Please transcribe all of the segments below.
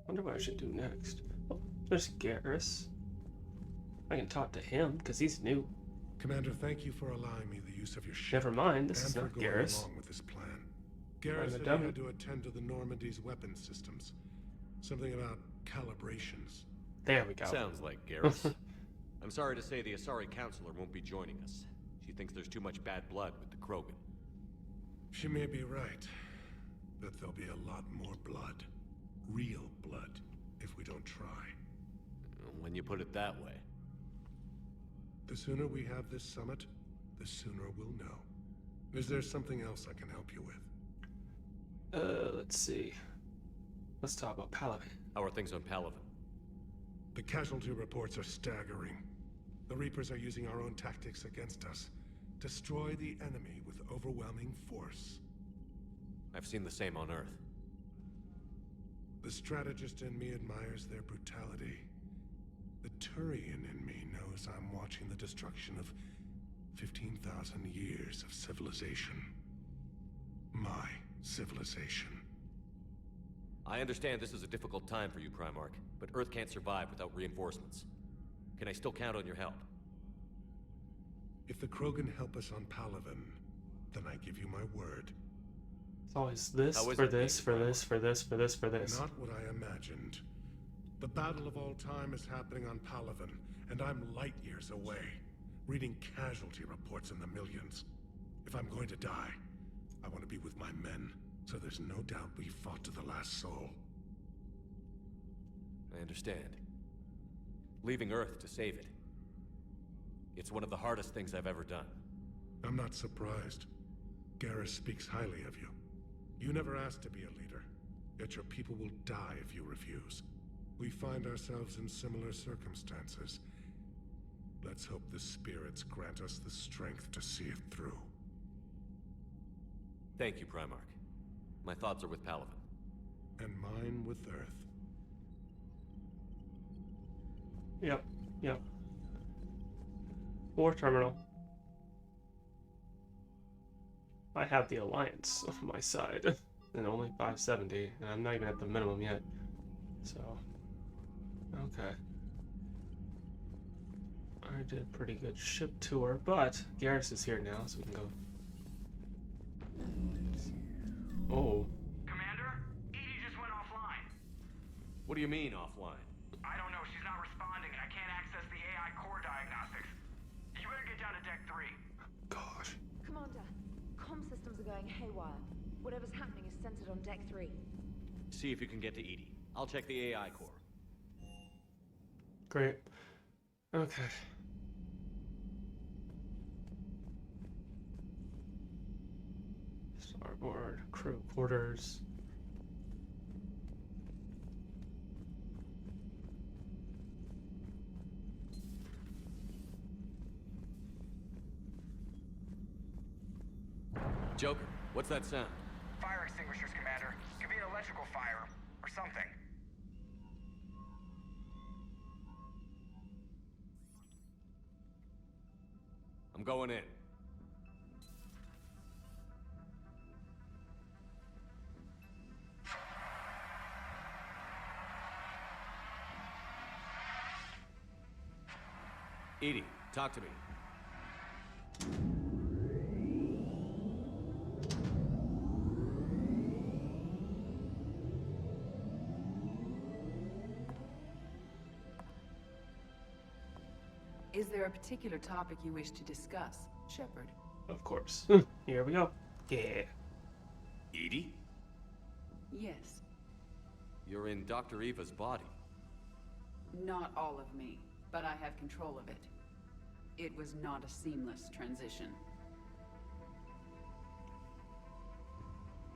Wonder what I should do next. Oh, there's Garrus. I can talk to him because he's new. Commander, thank you for allowing me the use of your ship. Never mind, this and is for not going Garrus. along with this plan. Garrus said he dummy. had to attend to the Normandy's weapons systems. Something about calibrations. There we go. Sounds like Garrus. I'm sorry to say the Asari Counselor won't be joining us. She thinks there's too much bad blood with the Krogan. She may be right, but there'll be a lot more blood. Real blood, if we don't try. When you put it that way. The sooner we have this summit, the sooner we'll know. Is there something else I can help you with? Let's see. Let's talk about Palaven. How are things on Palaven? The casualty reports are staggering. The Reapers are using our own tactics against us. Destroy the enemy with overwhelming force. I've seen the same on Earth. The strategist in me admires their brutality. The Turian in me knows I'm watching the destruction of 15,000 years of civilization. My civilization. I understand this is a difficult time for you, Primarch, but Earth can't survive without reinforcements. Can I still count on your help? If the Krogan help us on Palaven, then I give you my word. It's always this, How is for it this, being for this, for this, for this, for this. Not what I imagined. The battle of all time is happening on Palaven, and I'm light years away, reading casualty reports in the millions. If I'm going to die, I want to be with my men, so there's no doubt we fought to the last soul. I understand. Leaving Earth to save it. It's one of the hardest things I've ever done. I'm not surprised. Garrus speaks highly of you. You never asked to be a leader, yet your people will die if you refuse. We find ourselves in similar circumstances. Let's hope the spirits grant us the strength to see it through. Thank you, Primarch. My thoughts are with Palaven. And mine with Earth. Yep, yep. War terminal. I have the Alliance on my side, and only 570, and I'm not even at the minimum yet. So, okay. I did a pretty good ship tour, but Garrus is here now, so we can go. Oh. Commander, EDI just went offline. What do you mean, offline? I don't know, she's not responding and I can't access the AI core diagnostics. You better get down to Deck 3. Gosh. Commander, comm systems are going haywire. Whatever's happening is centered on Deck 3. See if you can get to EDI. I'll check the AI core. Great. Okay. Starboard, crew quarters. Joker, what's that sound? Fire extinguishers, Commander. Could be an electrical fire, or something. I'm going in. EDI, talk to me. Is there a particular topic you wish to discuss, Shepard? Of course. Here we go. Yeah. EDI? Yes. You're in Dr. Eva's body. Not all of me, but I have control of it. It was not a seamless transition.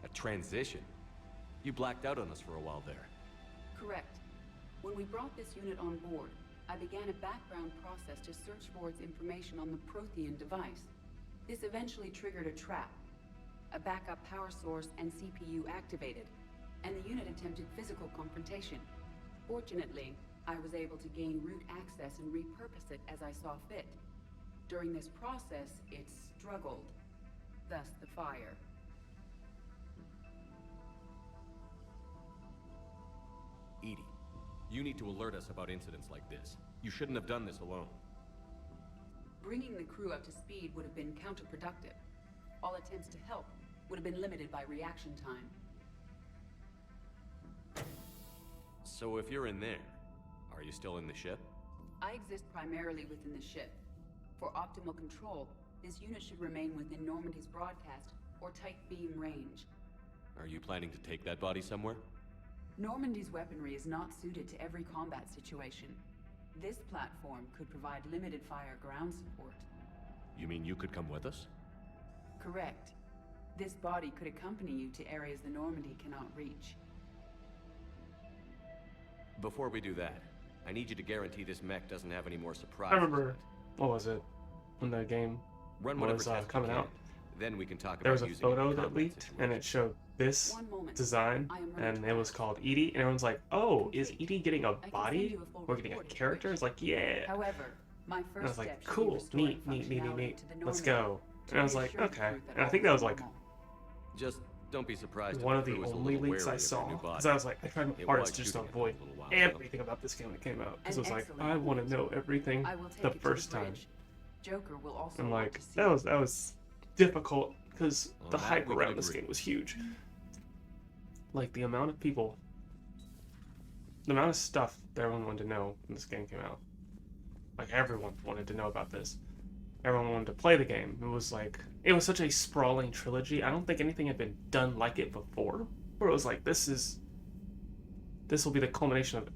A transition? You blacked out on us for a while there. Correct. When we brought this unit on board, I began a background process to search for its information on the Prothean device. This eventually triggered a trap. A backup power source and CPU activated, and the unit attempted physical confrontation. Fortunately, I was able to gain root access and repurpose it as I saw fit. During this process, it struggled. Thus the fire. EDI, you need to alert us about incidents like this. You shouldn't have done this alone. Bringing the crew up to speed would have been counterproductive. All attempts to help would have been limited by reaction time. So if you're in there, are you still in the ship? I exist primarily within the ship. For optimal control, this unit should remain within Normandy's broadcast or tight beam range. Are you planning to take that body somewhere? Normandy's weaponry is not suited to every combat situation. This platform could provide limited fire ground support. You mean you could come with us? Correct. This body could accompany you to areas the Normandy cannot reach. Before we do that, I need you to guarantee this mech doesn't have any more surprises. I remember, what was it, when the game Run whatever was tests you coming can. out. Then we can talk There about was a using it in photo that combat leaked, and it situations. showed this One moment. design, I am running and it was fast. called Edie, and everyone's like, "Oh, is Edie getting a can send body? you a full We're getting a report if you character?" wish. It's like, yeah. However, my And I first was like, step should be cool, restoring neat. functionality to the Let's Normandy go. to And I was like, reassure the okay. crew that And I all think is that was like normal. Just don't be surprised one if of the the crew is a only little leaks wary I of your saw. new body. Because I was like, I tried my It hardest was just to shooting avoid a little while ago. everything about this game that came out. Because it An was like, excellent I want to point. know everything I will take the it to first time. bridge. Joker will also And want like, to see that was difficult because On the that, hype we can around this agree. game was huge. Like the amount of people, the amount of stuff that everyone wanted to know when this game came out. Like everyone wanted to know about this. Everyone wanted to play the game. It was such a sprawling trilogy. I don't think anything had been done like it before. Where it was like, this will be the culmination of it.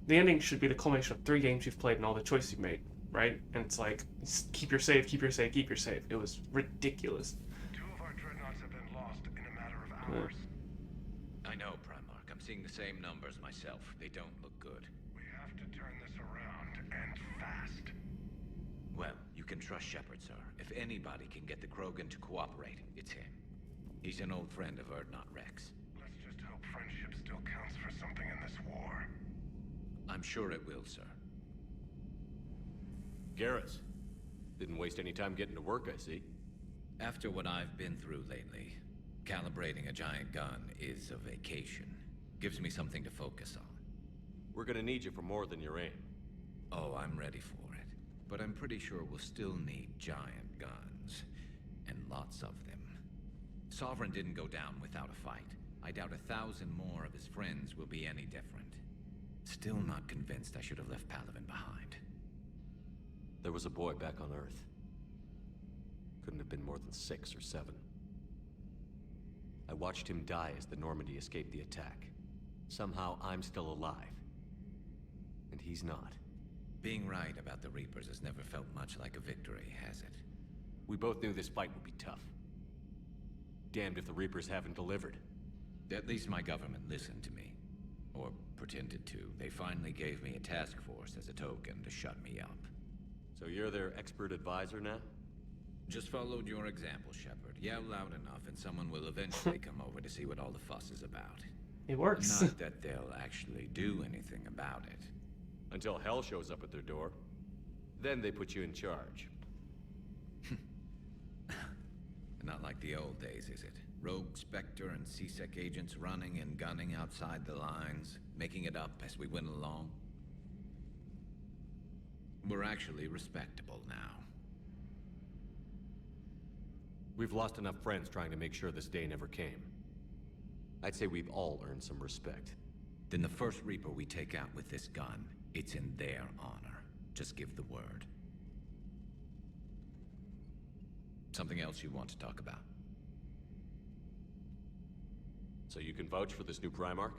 The ending should be the culmination of 3 games you've played and all the choices you've made, right? And it's like, keep your save, keep your save, keep your save. It was ridiculous. 2 of our dreadnoughts have been lost in a matter of Yeah. hours. I know, Primarch. I'm seeing the same numbers myself. They don't look good. We have to turn this around, and fast. Well, you can trust Shepard, sir. If anybody can get the Krogan to cooperate, it's him. He's an old friend of Urdnot Rex. Let's just hope friendship still counts for something in this war. I'm sure it will, sir. Garrus, didn't waste any time getting to work, I see. After what I've been through lately, calibrating a giant gun is a vacation. Gives me something to focus on. We're gonna need you for more than your aim. Oh, I'm ready for it. But I'm pretty sure we'll still need giant guns. And lots of them. Sovereign didn't go down without a fight. I doubt 1,000 more of his friends will be any different. Still not convinced I should have left Palaven behind. There was a boy back on Earth. Couldn't have been more than 6 or 7. I watched him die as the Normandy escaped the attack. Somehow I'm still alive. And he's not. Being right about the Reapers has never felt much like a victory, has it? We both knew this fight would be tough. Damned if the Reapers haven't delivered. At least my government listened to me. Or pretended to. They finally gave me a task force as a token to shut me up. So you're their expert advisor now? Just followed your example, Shepard. Yell loud enough and someone will eventually come over to see what all the fuss is about. It works. Not that they'll actually do anything about it. Until hell shows up at their door. Then they put you in charge. Not like the old days, is it? Rogue Spectre and C-Sec agents running and gunning outside the lines, making it up as we went along. We're actually respectable now. We've lost enough friends trying to make sure this day never came. I'd say we've all earned some respect. Then the first Reaper we take out with this gun, it's in their honor. Just give the word. Something else you want to talk about? So you can vouch for this new Primarch?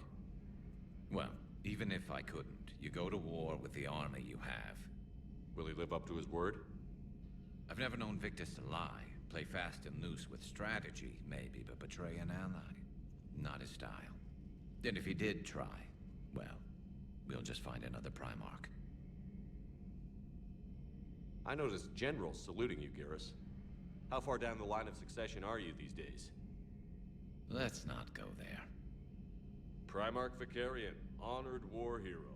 Well, even if I couldn't, you go to war with the army you have. Will he live up to his word? I've never known Victus to lie. Play fast and loose with strategy, maybe, but betray an ally. Not his style. And if he did try, well, we'll just find another Primarch. I noticed generals saluting you, Garrus. How far down the line of succession are you these days? Let's not go there. Primarch Vicarian, honored war hero.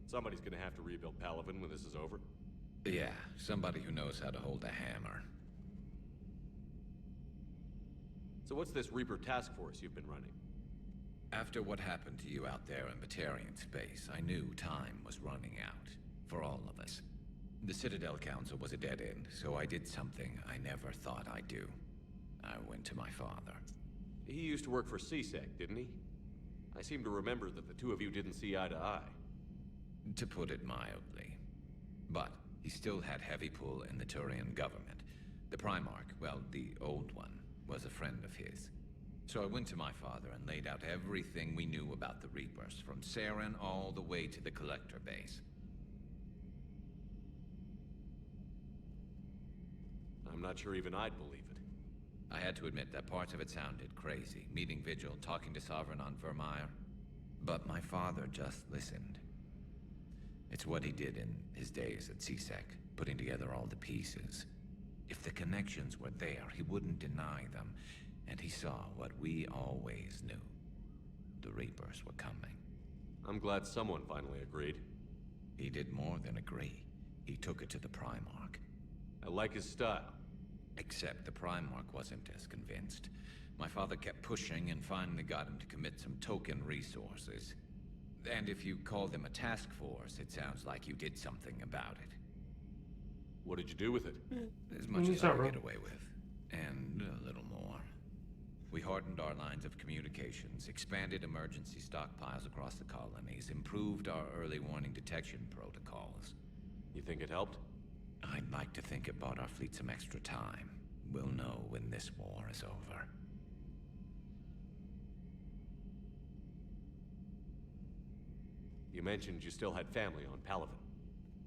Somebody's gonna have to rebuild Palaven when this is over. Yeah, somebody who knows how to hold a hammer. So what's this Reaper task force you've been running? After what happened to you out there in Batarian space, I knew time was running out. For all of us. The Citadel Council was a dead end, so I did something I never thought I'd do. I went to my father. He used to work for CSEC, didn't he? I seem to remember that the two of you didn't see eye to eye. To put it mildly. But he still had heavy pull in the Turian government. The Primarch, well, the old one, was a friend of his. So I went to my father and laid out everything we knew about the Reapers, from Saren all the way to the Collector base. I'm not sure even I'd believe it. I had to admit that parts of it sounded crazy, meeting Vigil, talking to Sovereign on Vermeer. But my father just listened. It's what he did in his days at CSEC, putting together all the pieces. If the connections were there, he wouldn't deny them, and he saw what we always knew. The Reapers were coming. I'm glad someone finally agreed. He did more than agree. He took it to the Primarch. I like his style. Except the Primarch wasn't as convinced. My father kept pushing and finally got him to commit some token resources. And if you call them a task force, it sounds like you did something about it. What did you do with it? As much as I could get away with. And a little more. We hardened our lines of communications, expanded emergency stockpiles across the colonies, improved our early warning detection protocols. You think it helped? I'd like to think it bought our fleet some extra time. We'll know when this war is over. You mentioned you still had family on Palaven.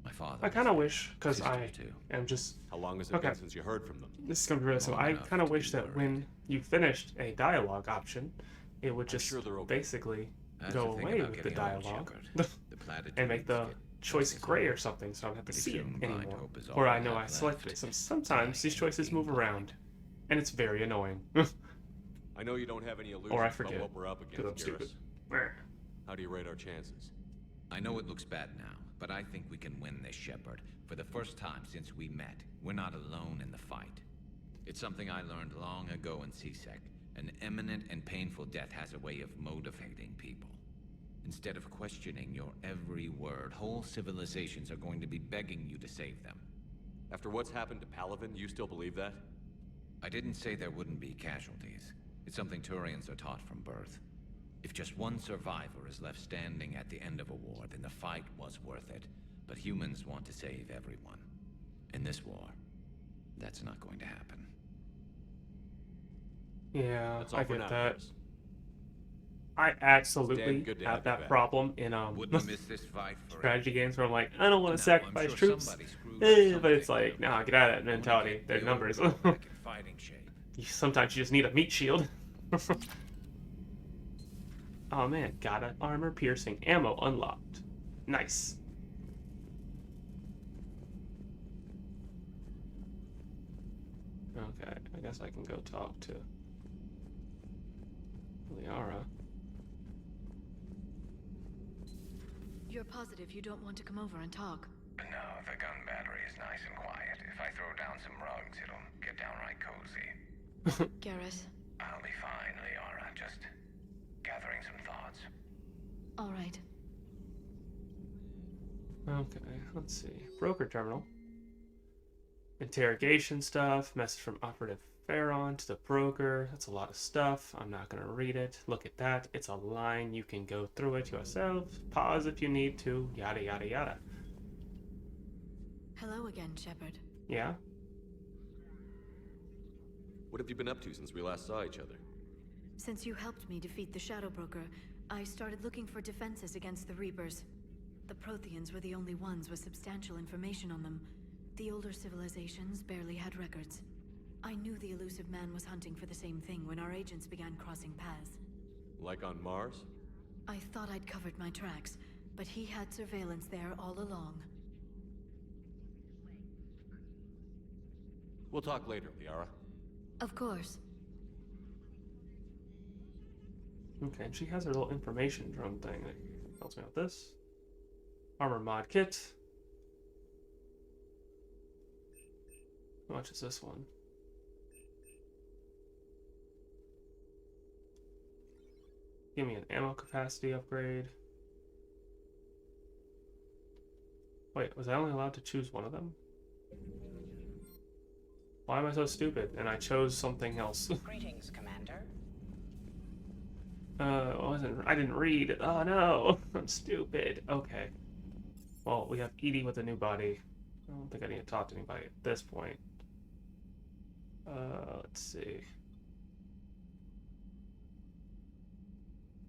My father. I kind of wish, because Sisters I too. am just... How long has it Okay. been since you heard from them? This is going to be real, so Long I enough kind of to wish be that worried. when you finished a dialogue option, it would I'm just sure they're okay. basically That's go the thing away about with the getting old, dialogue Shepard. The platitudes and make the get choice noticed. gray or something, so I don't have to Pretty see it soon, blind anymore. hope is all Or I we know have I selected left. it. Sometimes these choices move around, and it's very annoying. I know you don't have any illusions Or I about forget, what we're up 'cause against, I'm stupid. Garrus. How do you rate our chances? I know it looks bad now, but I think we can win this, Shepard. For the first time since we met, we're not alone in the fight. It's something I learned long ago in CSEC. An imminent and painful death has a way of motivating people. Instead of questioning your every word, whole civilizations are going to be begging you to save them. After what's happened to Palaven, you still believe that? I didn't say there wouldn't be casualties. It's something Turians are taught from birth. If just one survivor is left standing at the end of a war, then the fight was worth it. But humans want to save everyone. In this war, that's not going to happen. Yeah, That's all I for get now, that. Garrus. I Damn absolutely good to have have you that back. problem in Wouldn't miss this fight for strategy games where I'm like, I don't want Now, to I'm sacrifice sure troops, somebody screwed up but it's something like, that nah, would- get out of that I wanna mentality. get They're the numbers. old girl back in fighting shape. Sometimes you just need a meat shield. Oh man, got an armor piercing ammo unlocked. Nice. Okay, I guess I can go talk to Liara. You're positive you don't want to come over and talk? No, the gun battery is nice and quiet. If I throw down some rugs, it'll get downright cozy. Garrus? I'll be fine, Liara. Just gathering some thoughts. All right. Okay, let's see. Broker terminal. Interrogation stuff. Message from Operative Pharaon to the broker. That's a lot of stuff. I'm not going to read it. Look at that. It's a line. You can go through it yourself. Pause if you need to. Yada, yada, yada. Hello again, Shepard. Yeah? What have you been up to since we last saw each other? Since you helped me defeat the Shadow Broker, I started looking for defenses against the Reapers. The Protheans were the only ones with substantial information on them. The older civilizations barely had records. I knew the elusive man was hunting for the same thing when our agents began crossing paths. Like on Mars? I thought I'd covered my tracks, but he had surveillance there all along. We'll talk later, Liara. Of course. Okay, and she has her little information drum thing that tells me about this. Armor mod kit. How much is this one? Give me an ammo capacity upgrade. Wait, was I only allowed to choose one of them? Why am I so stupid? And I chose something else. Greetings, Commander. I didn't read. Oh no, I'm stupid. Okay. Well, we have Edie with a new body. I don't think I need to talk to anybody at this point. Let's see.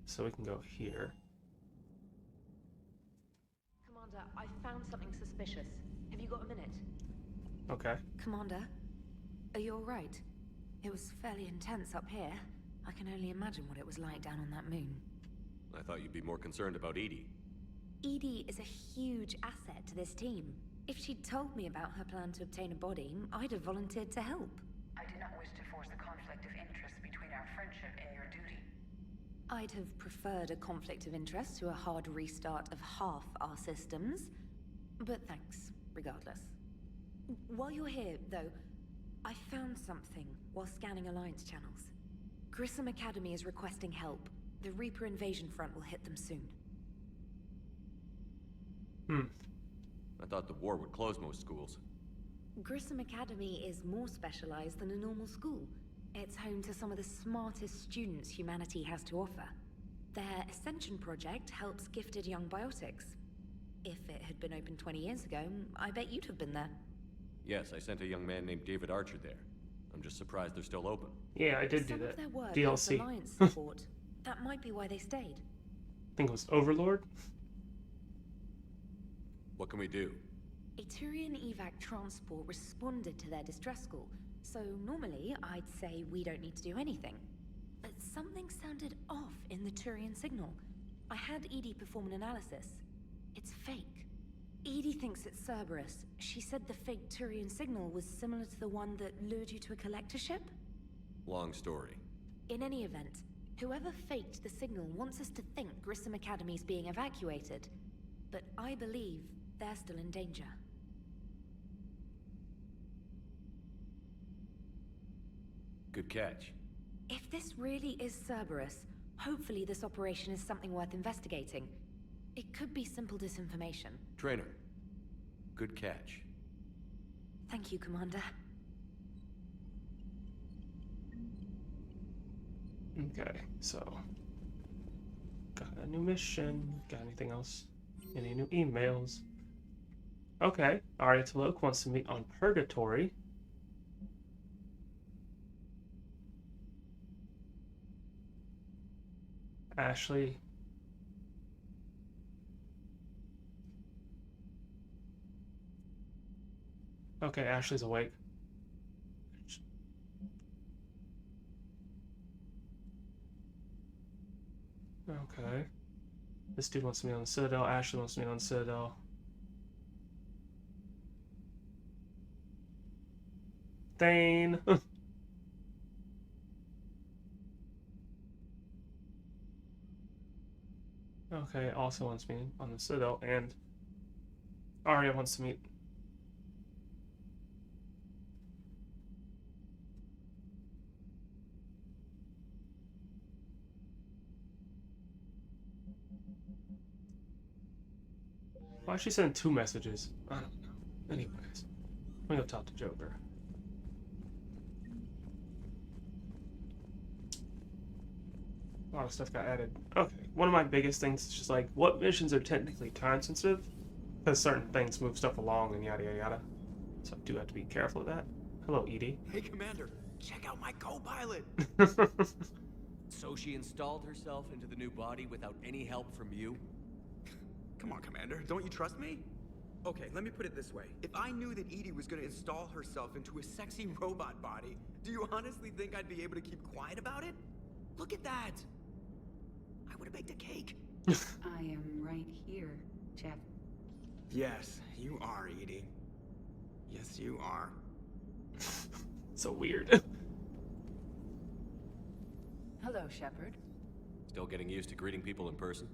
So we can go here. Commander, I found something suspicious. Have you got a minute? Okay. Commander, are you alright? It was fairly intense up here. I can only imagine what it was like down on that moon. I thought you'd be more concerned about Edie. Edie is a huge asset to this team. If she'd told me about her plan to obtain a body, I'd have volunteered to help. I do not wish to force a conflict of interest between our friendship and your duty. I'd have preferred a conflict of interest to a hard restart of half our systems. But thanks, regardless. While you're here, though, I found something while scanning Alliance channels. Grissom Academy is requesting help. The Reaper invasion front will hit them soon. I thought the war would close most schools. Grissom Academy is more specialized than a normal school. It's home to some of the smartest students humanity has to offer. Their Ascension project helps gifted young biotics. If it had been open 20 years ago, I bet you'd have been there. Yes, I sent a young man named David Archer there. I'm just surprised they're still open. Yeah, I did do Some that. of their work DLC. has Alliance support. That might be why they stayed. I think it was Overlord. What can we do? A Turian evac transport responded to their distress call, so normally I'd say we don't need to do anything. But something sounded off in the Turian signal. I had Edie perform an analysis. It's fake. Edie thinks it's Cerberus. She said the fake Turian signal was similar to the one that lured you to a collector ship? Long story. In any event, whoever faked the signal wants us to think Grissom Academy's being evacuated. But I believe they're still in danger. Good catch. If this really is Cerberus, hopefully this operation is something worth investigating. It could be simple disinformation. Trainer. Good catch. Thank you, Commander. Okay, so got a new mission. Got anything else? Any new emails? Okay, Arya T'Loak wants to meet on Purgatory. Ashley. Okay, Ashley's awake. Okay. This dude wants to meet on the Citadel. Ashley wants to meet on the Citadel. Thane. Okay, also wants to meet on the Citadel, and Arya wants to meet. Why is she sending 2 messages? I don't know. Anyways, let me go talk to Joker. A lot of stuff got added. Okay, one of my biggest things is just like, what missions are technically time sensitive? Because certain things move stuff along and yada yada yada. So I do have to be careful of that. Hello, Edie. Hey, Commander, check out my co-pilot! So she installed herself into the new body without any help from you? Come on, Commander, don't you trust me? Okay, let me put it this way. If I knew that Edie was gonna install herself into a sexy robot body, do you honestly think I'd be able to keep quiet about it? Look at that! I would have baked a cake. I am right here, Jeff. Yes, you are, Edie. Yes, you are. So weird. Hello, Shepard. Still getting used to greeting people in person?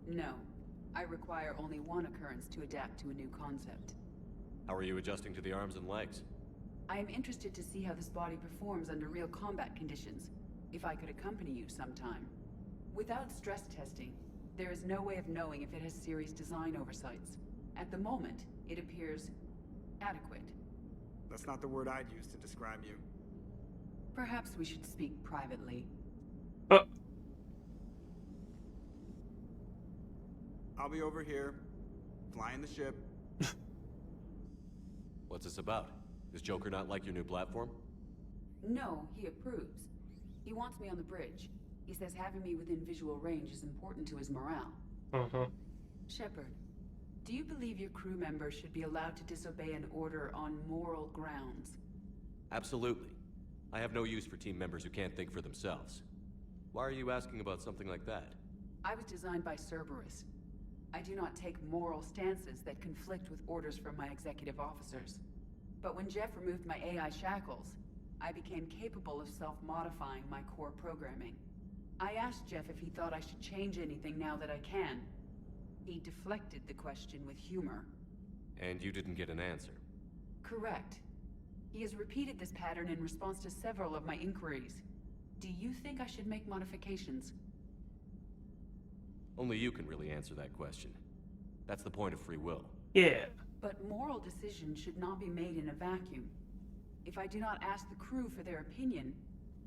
No. I require only one occurrence to adapt to a new concept. How are you adjusting to the arms and legs? I am interested to see how this body performs under real combat conditions. If I could accompany you sometime. Without stress testing, there is no way of knowing if it has serious design oversights. At the moment, it appears adequate. That's not the word I'd use to describe you. Perhaps we should speak privately. I'll be over here, flying the ship. What's this about? Does Joker not like your new platform? No, he approves. He wants me on the bridge. He says having me within visual range is important to his morale. Shepard, do you believe your crew members should be allowed to disobey an order on moral grounds? Absolutely. I have no use for team members who can't think for themselves. Why are you asking about something like that? I was designed by Cerberus. I do not take moral stances that conflict with orders from my executive officers. But when Jeff removed my AI shackles, I became capable of self-modifying my core programming. I asked Jeff if he thought I should change anything now that I can. He deflected the question with humor. And you didn't get an answer? Correct. He has repeated this pattern in response to several of my inquiries. Do you think I should make modifications? Only you can really answer that question. That's the point of free will. Yeah. But moral decisions should not be made in a vacuum. If I do not ask the crew for their opinion,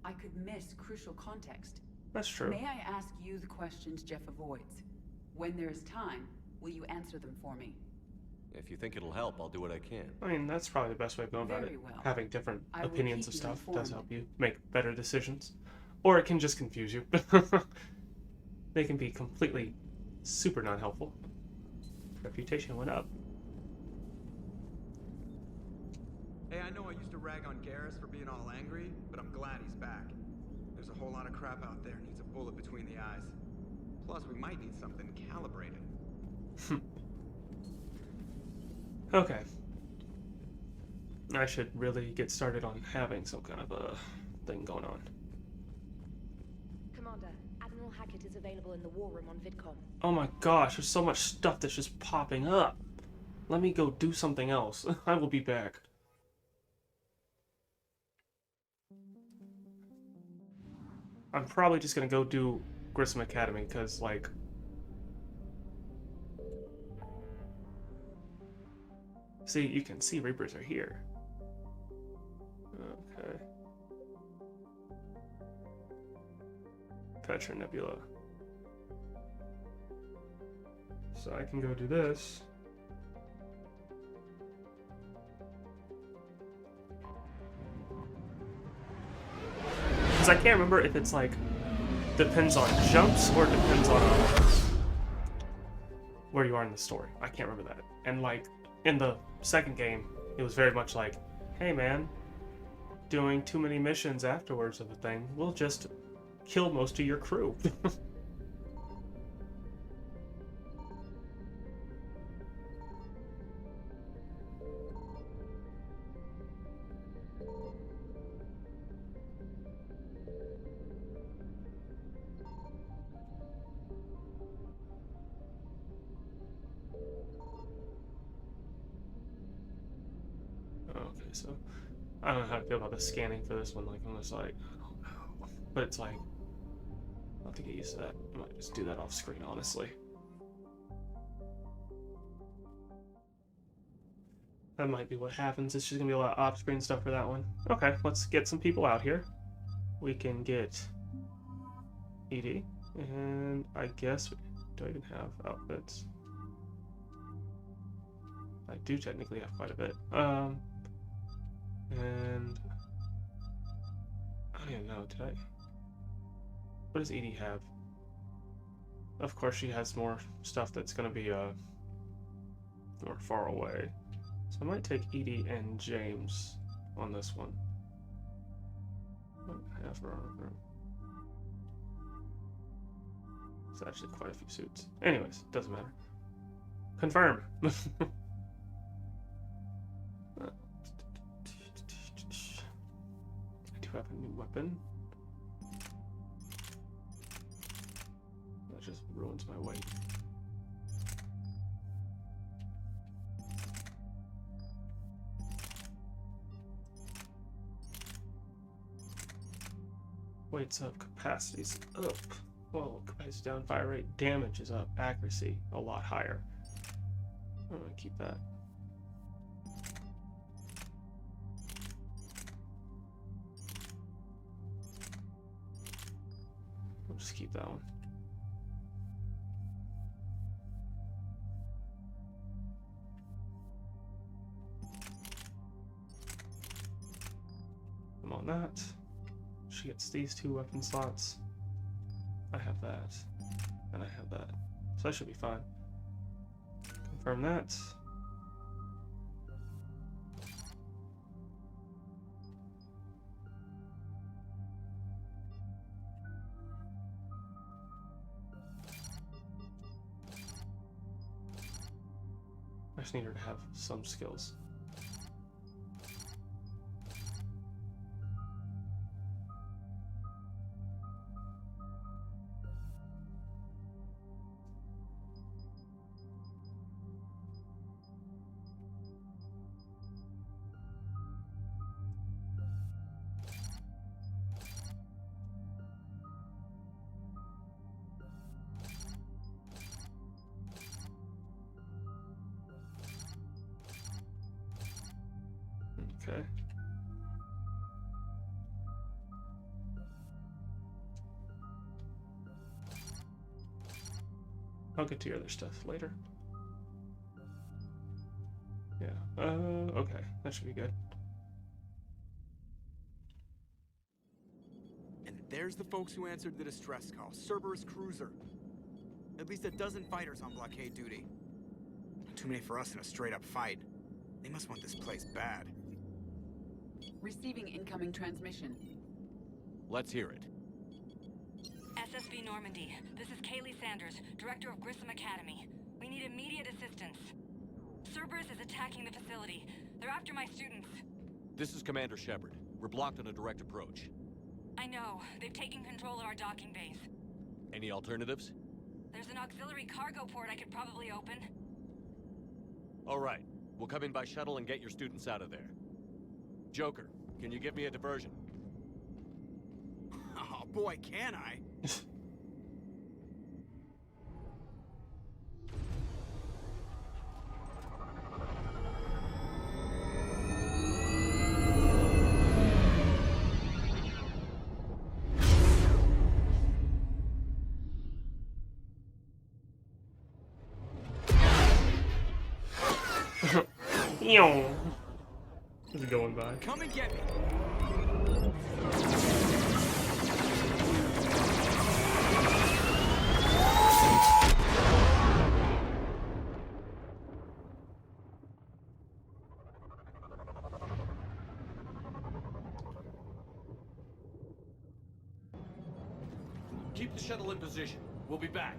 I could miss crucial context. That's true. May I ask you the questions Jeff avoids? When there is time, will you answer them for me? If you think it'll help, I'll do what I can. I mean, that's probably the best way of going about Very it. well. Having different I will opinions keep of you stuff informed. does help you make better decisions. Or it can just confuse you. They can be completely super not helpful. Reputation went up. Hey, I know I used to rag on Garrus for being all angry, but I'm glad he's back. There's a whole lot of crap out there needs a bullet between the eyes. Plus, we might need something calibrated. Okay. I should really get started on having some kind of a thing going on. Commander, Admiral Hackett is available in the war room on VidCom. Oh my gosh, there's so much stuff that's just popping up. Let me go do something else. I will be back. I'm probably just gonna go do Grissom Academy, because, like... See, you can see Reapers are here. Okay. Petra Nebula. So I can go do this. Because I can't remember if it's like depends on jumps or depends on where you are in the story. I can't remember that. And like in the second game, it was very much like, hey man, doing too many missions afterwards of a thing will just kill most of your crew. Okay, so I don't know how to feel about the scanning for this one. Like, I'm just like, I don't know. But it's like, I'll have to get used to that. I might just do that off screen, honestly. That might be what happens. It's just gonna be a lot of off-screen stuff for that one. Okay, let's get some people out here. We can get ED, and I guess do I even have outfits? I do technically have quite a bit. And I don't even know, did I? What does Edie have? Of course she has more stuff that's gonna be more far away. So I might take Edie and James on this one. Might have her on room. It's actually quite a few suits. Anyways, doesn't matter. Confirm. I do have a new weapon. That just ruins my weight. Weights up, capacities up. Whoa, capacity down, fire rate, damage is up, accuracy a lot higher. I'm gonna keep that. I'll just keep that one. I'm on that. She gets these 2 weapon slots. I have that. And I have that. So that should be fine. Confirm that. I just need her to have some skills. Okay. I'll get to your other stuff later. Yeah. Okay. That should be good. And there's the folks who answered the distress call. Cerberus cruiser. At least a dozen fighters on blockade duty. Too many for us in a straight-up fight. They must want this place bad. Receiving incoming transmission. Let's hear it. SSV Normandy. This is Kaylee Sanders, Director of Grissom Academy. We need immediate assistance. Cerberus is attacking the facility. They're after my students. This is Commander Shepard. We're blocked on a direct approach. I know. They've taken control of our docking base. Any alternatives? There's an auxiliary cargo port I could probably open. All right. We'll come in by shuttle and get your students out of there. Joker, can you give me a diversion? Oh boy, can I? It's going by. Come and get me. Keep the shuttle in position. We'll be back.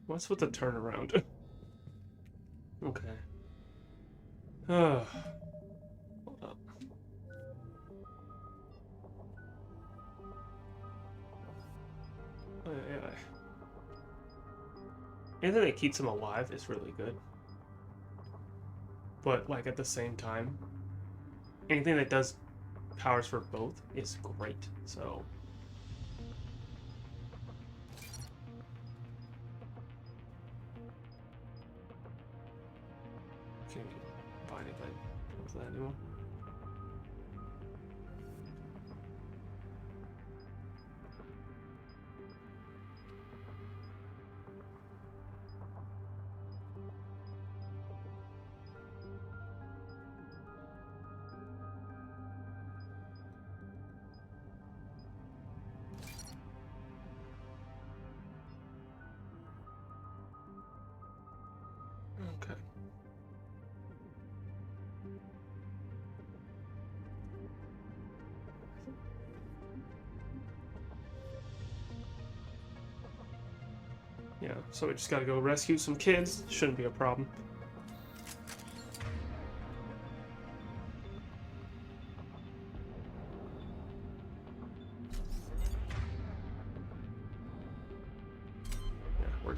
What's with the turnaround? Okay. Hold up. Yeah. Anything that keeps him alive is really good. But, like, at the same time, anything that does powers for both is great, so... Can't buy anything with that anymore. Okay. Yeah, so we just gotta go rescue some kids. Shouldn't be a problem.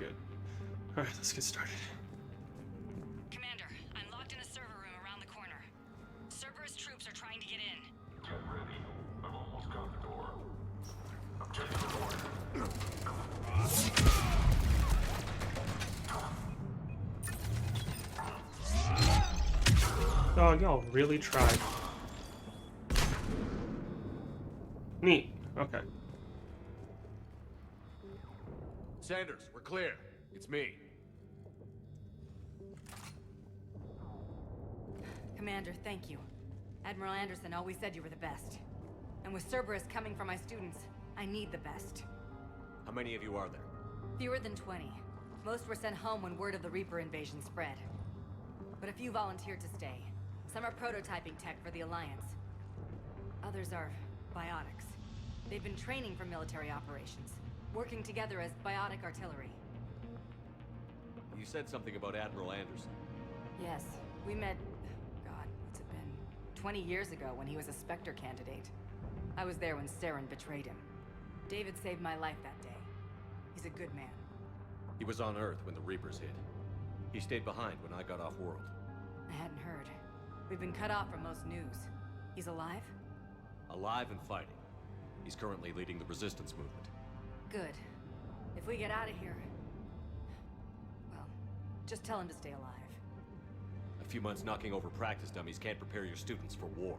good. Alright, let's get started. Commander, I'm locked in a server room around the corner. Cerberus troops are trying to get in. Get ready. I've almost got the door. I'm taking the door. Oh, y'all really tried. Neat. Okay. Sanders, we're clear. It's me. Commander, thank you. Admiral Anderson always said you were the best. And with Cerberus coming for my students, I need the best. How many of you are there? Fewer than 20. Most were sent home when word of the Reaper invasion spread. But a few volunteered to stay. Some are prototyping tech for the Alliance. Others are biotics. They've been training for military operations, working together as biotic artillery. You said something about Admiral Anderson. Yes, we met, God, what's it been? 20 years ago when he was a Spectre candidate. I was there when Saren betrayed him. David saved my life that day. He's a good man. He was on Earth when the Reapers hit. He stayed behind when I got off-world. I hadn't heard. We've been cut off from most news. He's alive? Alive and fighting. He's currently leading the resistance movement. Good. If we get out of here... well, just tell him to stay alive. A few months knocking over practice dummies can't prepare your students for war.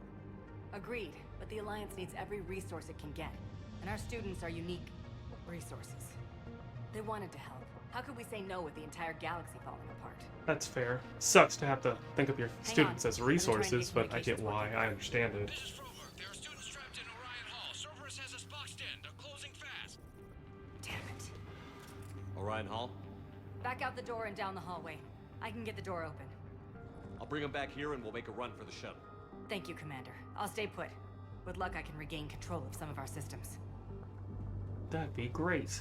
Agreed, but the Alliance needs every resource it can get. And our students are unique resources. They wanted to help. How could we say no with the entire galaxy falling apart? That's fair. Sucks to have to think of your Hang students on. as Let me try and resources, get but I get communications why. working. I understand it. This is Froberg. There are students trapped in Orion Hall. Cerberus has us boxed in. They're closing fast. Damn it. Orion Hall? Back out the door and down the hallway. I can get the door open. I'll bring them back here and we'll make a run for the shuttle. Thank you, Commander. I'll stay put. With luck, I can regain control of some of our systems. That'd be great.